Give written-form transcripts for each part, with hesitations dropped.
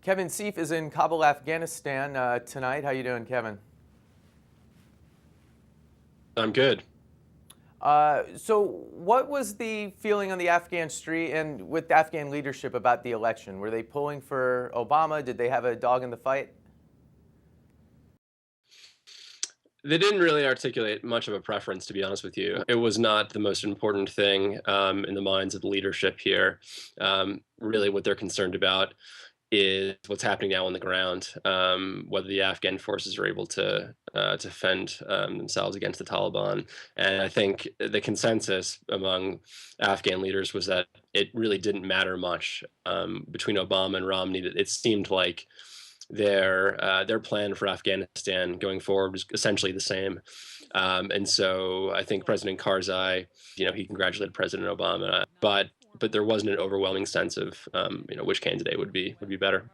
Kevin Sieff is in Kabul, Afghanistan tonight. How you doing, Kevin? I'm good. So what was the feeling on the Afghan street and with the Afghan leadership about the election? Were they pulling for Obama? Did they have a dog in the fight? They didn't really articulate much of a preference, to be honest with you. It was not the most important thing in the minds of the leadership here. Really, what they're concerned about is what's happening now on the ground, whether the Afghan forces are able to fend themselves against the Taliban. And I think the consensus among Afghan leaders was that it really didn't matter much between Obama and Romney. That it seemed like their plan for Afghanistan going forward was essentially the same. And so I think President Karzai, he congratulated President Obama, but there wasn't an overwhelming sense of which candidate would be better.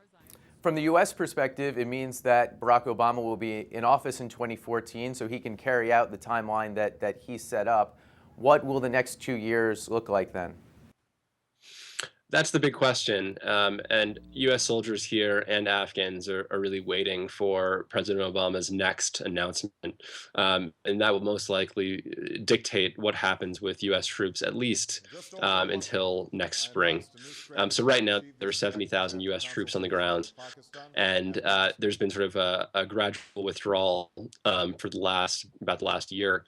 From the U.S. perspective, it means that Barack Obama will be in office in 2014, so he can carry out the timeline that he set up. What will the next 2 years look like then? That's the big question. And US soldiers here and Afghans are really waiting for President Obama's next announcement. And that will most likely dictate what happens with US troops, at least until next spring. So right now, there are 70,000 US troops on the ground. And there's been sort of a gradual withdrawal for about the last year.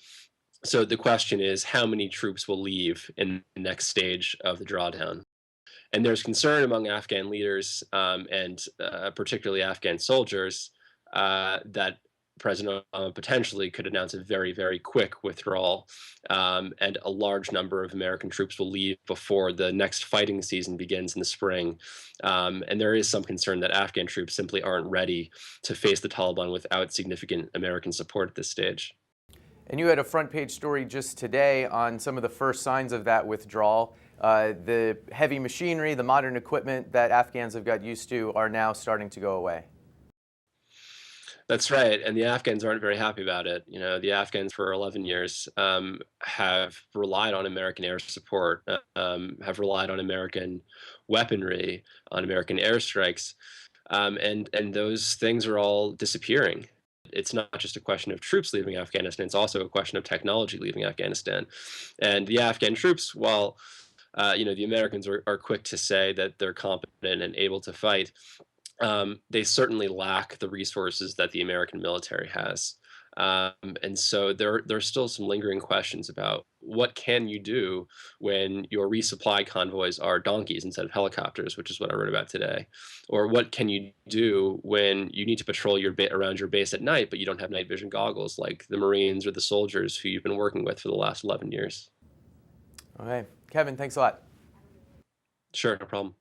So the question is, how many troops will leave in the next stage of the drawdown? And there's concern among Afghan leaders and particularly Afghan soldiers that President Obama potentially could announce a very, very quick withdrawal, and a large number of American troops will leave before the next fighting season begins in the spring. And there is some concern that Afghan troops simply aren't ready to face the Taliban without significant American support at this stage. And you had a front page story just today on some of the first signs of that withdrawal. The heavy machinery, the modern equipment that Afghans have got used to are now starting to go away. That's right, and the Afghans aren't very happy about it. The Afghans for 11 years have relied on American air support, have relied on American weaponry, on American airstrikes, and those things are all disappearing. It's not just a question of troops leaving Afghanistan; it's also a question of technology leaving Afghanistan. And the Afghan troops, while the Americans are quick to say that they're competent and able to fight, they certainly lack the resources that the American military has. And so there are still some lingering questions about what can you do when your resupply convoys are donkeys instead of helicopters, which is what I wrote about today, or what can you do when you need to patrol around your base at night, but you don't have night vision goggles like the Marines or the soldiers who you've been working with for the last 11 years. Okay, Kevin, thanks a lot. Sure, no problem.